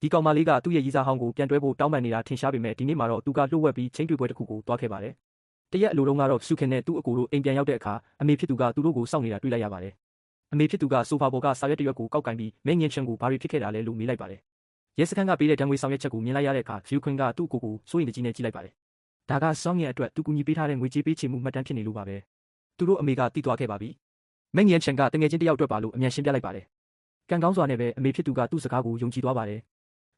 ဒီကောင်မလေးကသူ့ရဲ့ရည်စားဟောင်းကိုပြန်တွဲဖို့တောင်းပန်နေတာထင်ရှားပေမဲ့ဒီနေ့မှာတော့သူကလှုပ်ဝက်ပြီးချင်းတွေ့ပွဲတစ်ခုကိုတွားခဲ့ပါတယ်။တရက်အလိုတုန်းကတော့ရှုခင်နဲ့သူ့အကိုတို့အိမ်ပြန်ရောက်တဲ့အခါအမေဖြစ်သူကသူတို့ကိုစောင့်နေတာတွေ့လိုက်ရပါတယ်။အမေဖြစ်သူကဆိုဖာပေါ်ကစာရွက်တစ်ရွက်ကိုကောက်ကင်ပြီးမင်းငင်ချန်ကိုဘာတွေဖြစ်ခဲ့တာလဲလို့မေးလိုက်ပါတယ်။ရဲစခန်းကပေးတဲ့တံငွေဆောင်ရွက်ချက်ကိုမြင်လိုက်ရတဲ့အခါရှုခင်ကသူ့အကိုကိုစိုးရိမ်တကြီးနဲ့ကြည့်လိုက်ပါတယ်။ဒါကစောင်းငင်အတွက်သူကူညီပေးထားတဲ့ငွေကြေးပေးချေမှုမှတ်တမ်းဖြစ်နေလို့ပါပဲ။သူတို့အမေကတီးသွားခဲ့ပါပြီ။မင်းငင်ချန်ကတငယ်ချင်းတစ်ယောက်အတွက်ပါလို့အမြန်ရှင်းပြလိုက်ပါတယ်။ကံကောင်းစွာနဲ့ပဲအမေဖြစ်သူကသူ့စကားကိုယုံကြည်သွားပါတယ်။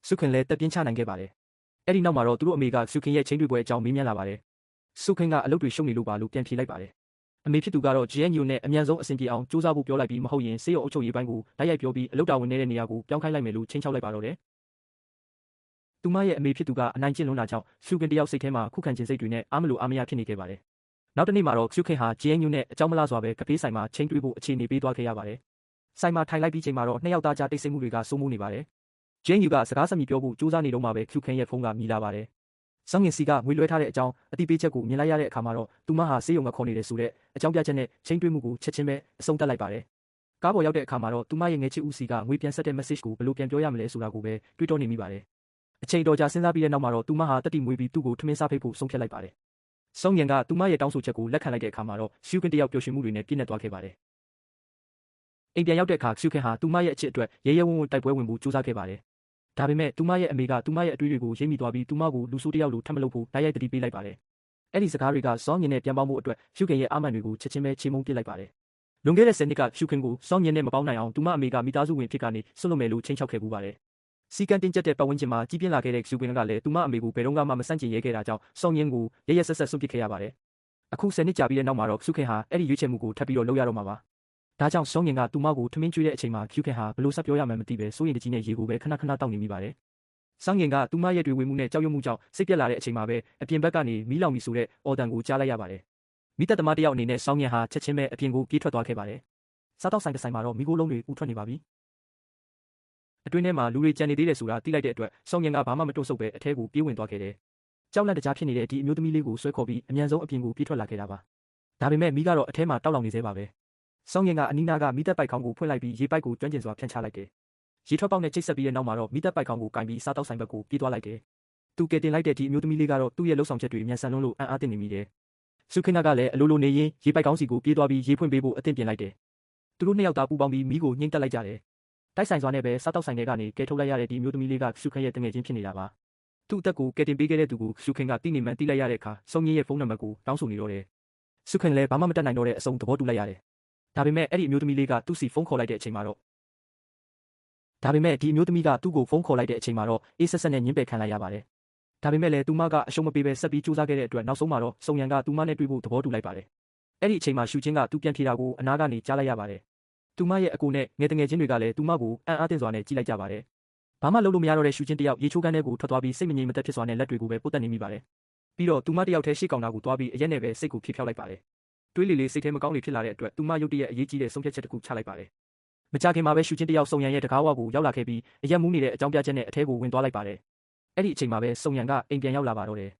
ရှုခင်လည်းတက်ပြင်းချနိုင်ခဲ့ပါတယ်။အဲ့ဒီနောက်မှာတော့သူတို့အမေကရှုခင်ရဲ့ချင်းတွေ့ပွဲအကြောင်းမေးမြန်းလာပါတယ်။ရှုခင်ကအလုပ်တွေရှုပ်နေလို့ပါလို့ပြန်ဖြေလိုက်ပါတယ်။အမေဖြစ်သူကတော့ GNU နဲ့အမြန်ဆုံးအဆင်ပြေအောင်စူးစမ်းဖို့ပြောလိုက်ပြီးမဟုတ်ရင်စေးရုံအုပ်ချုပ်ရေးပိုင်းကိုတိုက်ရိုက်ပြောပြီးအလုပ်တာဝန်နေတဲ့နေရာကိုပြောင်းခိုင်းလိုက်မယ်လို့ချင်းချောက်လိုက်ပါတော့တယ်။သူမရဲ့အမေဖြစ်သူကအနိုင်ကျင့်လွန်းတာကြောင့်ရှုခင်တယောက်စိတ်ထဲမှာခုခံခြင်းစိတ်တွေနဲ့အားမလို့အားမရဖြစ်နေခဲ့ပါတယ်။နောက်တစ်နေ့မှာတော့ရှုခင်ဟာ GNU နဲ့အကြောင်းမလားစွာပဲကပေးဆိုင်မှာချင်းတွေ့ဖို့အခြေအနေပေးသွားခဲ့ရပါတယ်။ဆိုင်မှာထိုင်လိုက်ပြီးချိန်မှာတော့နှစ်ယောက်သားကြားတိတ်ဆိတ်မှုတွေကစိုးမိုးနေပါတယ်။ JNU ကစကားဆက်မိပြောဖို့စူးစမ်းနေတော့မှပဲရှုခင်ရဲ့ဖုန်းကမြည်လာပါတယ်။စောင်းငင်စီကငွေလွှဲထားတဲ့အကြောင်းအတိပေးချက်ကိုမြင်လိုက်ရတဲ့အခါမှာတော့သူမဟာစေးရုံကခေါ်နေတယ်ဆိုတဲ့အကြောင်းပြချက်နဲ့ချင်းတွေ့မှုကိုချက်ချင်းပဲအဆုံးသတ်လိုက်ပါတယ်။ကားပေါ်ရောက်တဲ့အခါမှာတော့သူမရဲ့ငယ်ချစ်ဦးစီကငွေပြန်ဆက်တဲ့ message ကိုဘယ်လိုပြန်ပြောရမလဲဆိုတာကိုပဲတွေးတောနေမိပါတယ်။အချိန်တော်ကြာစဉ်းစားပြီးတဲ့နောက်မှာတော့သူမဟာတတိမွေးပြီးသူ့ကိုထမင်းစားဖိတ်ဖို့ဆုံးဖြတ်လိုက်ပါတယ်။စောင်းငင်ကသူမရဲ့တောင်းဆိုချက်ကိုလက်ခံလိုက်တဲ့အခါမှာတော့ရှုခင်တယောက်ပျော်ရွှင်မှုတွေနဲ့ပြည့်နှက်သွားခဲ့ပါတယ်။အိမ်ပြန်ရောက်တဲ့အခါရှုခင်ဟာသူမရဲ့အချစ်အတွက်ရဲရဲဝံ့ဝံ့တိုက်ပွဲဝင်ဖို့ကြိုးစားခဲ့ပါတယ်။ဒါပေမဲ့သူမရဲ့အမေကသူမရဲ့အတွေးတွေကိုရိပ်မိသွားပြီးသူမကိုလူဆိုးတယောက်လိုထပ်မလုပ်ဖို့တိုက်ရိုက်တတိပေးလိုက်ပါတယ်။အဲ့ဒီစကားတွေကစောင်းငင်နဲ့ပြန်ပေါင်းဖို့အတွက်ရှုခင်ရဲ့အာမန်တွေကိုချက်ချင်းပဲချေမှုန်းပစ်လိုက်ပါတယ်။လွန်ခဲ့တဲ့10နှစ်ကရှုခင်ကိုစောင်းငင်နဲ့မပေါင်းနိုင်အောင်သူမအမေကမိသားစုဝင်ဖြစ်ကနေဆွတ်လွတ်မယ်လို့ချိန်ချောက်ခဲ့ပူပါတယ်။စီကံတင်ကျက်တဲ့ပတ်ဝန်းကျင်မှာကြီးပြင်းလာခဲ့တဲ့ရှုခင်ကလည်းသူမအမေကိုဘယ်တော့မှမဆန့်ကျင်ရဲခဲ့တာကြောင့်စောင်းငင်ကိုရရဆက်ဆက်ဆွတ်ပစ်ခဲ့ရပါတယ်။အခု10နှစ်ကြာပြီးတဲ့နောက်မှာတော့ရှုခင်ဟာအဲ့ဒီရွေးချယ်မှုကိုထပ်ပြီးတော့လုပ်ရတော့မှာပါ။ဒါကြောင့်စောင်းငင်ကသူမကိုထမင်းကျွေးတဲ့အချိန်မှာရှုခင်ဟာဘလို့ဆက်ပြောရမှန်းမသိပဲစိုးရိမ်တကြီးနဲ့ရေကိုပဲခဏခဏတောက်နေမိပါတယ်။စောင်းငင်ကသူမရဲ့တွေ့ဝေမှုနဲ့ကြောက်ရွံ့မှုကြောင့်စိတ်ပြက်လာတဲ့အချိန်မှာပဲအပြင်ဘက်ကနေမီးလောင်ပြီဆိုတဲ့အော်တန်ကိုကြားလိုက်ရပါတယ်။မိသက်သမားတယောက်အနေနဲ့စောင်းငင်ဟာချက်ချင်းပဲအပြင်ကိုပြေးထွက်သွားခဲ့ပါတယ်။စားတောက်ဆိုင်တစ်ဆိုင်မှာတော့မီးခိုးလုံးတွေဥထွက်နေပါပြီ။အတွင်းထဲမှာလူတွေကြံနေသေးတယ်ဆိုတာသိလိုက်တဲ့အတွက်စောင်းငင်ကဘာမှမတွန့်ဆုတ်ပဲအထဲကိုပြေးဝင်သွားခဲ့တယ်။ကြောက်လန့်တကြားဖြစ်နေတဲ့ဒီအမျိုးသမီးလေးကိုဆွဲခေါ်ပြီးအမြန်ဆုံးအပြင်ကိုပြေးထွက်လာခဲ့တာပါ။ဒါပေမဲ့မီးကတော့အထဲမှာတောက်လောင်နေသေးပါပဲ။စောင်းငင်ကအနီးနားကမီးသက်ပိုက်ခေါင်းကိုဖွင့်လိုက်ပြီးရေပိုက်ကိုကျွမ်းကျင်စွာဖြန့်ချလိုက်တယ်။ရေထွက်ပေါက်နဲ့ချိတ်ဆက်ပြီးတဲ့နောက်မှာတော့မီးသက်ပိုက်ခေါင်းကိုကင်ပြီးစားတောက်ဆိုင်ဘက်ကိုပြေးသွားလိုက်တယ်။သူကယ်တင်လိုက်တဲ့ဒီအမျိုးသမီးလေးကတော့သူ့ရဲ့လှုပ်ဆောင်ချက်တွေအမြန်ဆန်လွန်းလို့အံ့အားသင့်နေမိတယ်။ရှုခင်နာကလည်းအလိုလိုနေရင်းရေပိုက်ခေါင်းစီကိုပြေးသွားပြီးရေဖွင့်ပေးဖို့အသင့်ပြင်လိုက်တယ်။သူတို့နှစ်ယောက်သားပူပေါင်းပြီးမီးကိုညှိမ့်တက်လိုက်ကြတယ်။တိုက်ဆိုင်စွာနဲ့ပဲစားတောက်ဆိုင်တွေကနေကယ်ထုတ်လိုက်ရတဲ့ဒီအမျိုးသမီးလေးကရှုခင်ရဲ့တငယ်ချင်းဖြစ်နေတာပါ။သူ့အသက်ကိုကယ်တင်ပေးခဲ့တဲ့သူကိုရှုခင်ကတိနေမှန်းသိလိုက်ရတဲ့အခါစောင်းငင်ရဲ့ဖုန်းနံပါတ်ကိုတောင်းဆိုနေတော့တယ်။ရှုခင်လည်းဘာမှမတတ်နိုင်တော့တဲ့အဆုံးသဘောတူလိုက်ရတယ်။ဒါပေမဲ့အဲ့ဒီအမျိုးသမီးလေးကသူ့စီဖုန်းခေါ်လိုက်တဲ့အချိန်မှာတော့ဒီအမျိုးသမီးကသူ့ကိုဖုန်းခေါ်လိုက်တဲ့အချိန်မှာတော့အေးဆက်ဆက်နဲ့ညှင်းပယ်ခံလိုက်ရပါတယ်။ဒါပေမဲ့လည်းသူမကအရှုံးမပေးဘဲဆက်ပြီးစူးစမ်းခဲ့တဲ့အတွက်နောက်ဆုံးမှာတော့စုံရန်ကသူမနဲ့တွေ့ဖို့သဘောတူလိုက်ပါတယ်။အဲ့ဒီအချိန်မှာရှုချင်းကသူပြန်ဖြေတာကိုအနားကနေကြားလိုက်ရပါတယ်။သူမရဲ့အကိုနဲ့ငယ်တငယ်ချင်းတွေကလည်းသူမကိုအံ့အားသင့်စွာနဲ့ကြည့်လိုက်ကြပါတယ်။ဘာမှလုပ်လို့မရတော့တဲ့ရှုချင်းတယောက်ရေချိုးကန်းထဲကိုထွက်သွားပြီးစိတ်မငြိမ်မသက်ဖြစ်စွာနဲ့လက်တွေကိုပဲပုတ်တက်နေမိပါတယ်။ပြီးတော့သူမတယောက်တည်းရှေ့ကောင်တာကိုသွားပြီးအရက်နဲ့ပဲစိတ်ကိုဖြေဖြောက်လိုက်ပါတယ်။တွေးလေလေစိတ်ထဲမကောင်းနေဖြစ်လာတဲ့အတွက်သူမရုတ်တရက်အရေးကြီးတဲ့ဆုံးဖြတ်ချက်တစ်ခုချလိုက်ပါတယ်။မကြခင်မှာပဲရှုချင်းတယောက်စုံရန်ရဲ့တကားဝကိုရောက်လာခဲ့ပြီးအရက်မူးနေတဲ့အကြောင်းပြချက်နဲ့အထဲကိုဝင်သွားလိုက်ပါတယ်။အဲ့ဒီအချိန်မှာပဲစုံရန်ကအိမ်ပြန်ရောက်လာပါတော့တယ်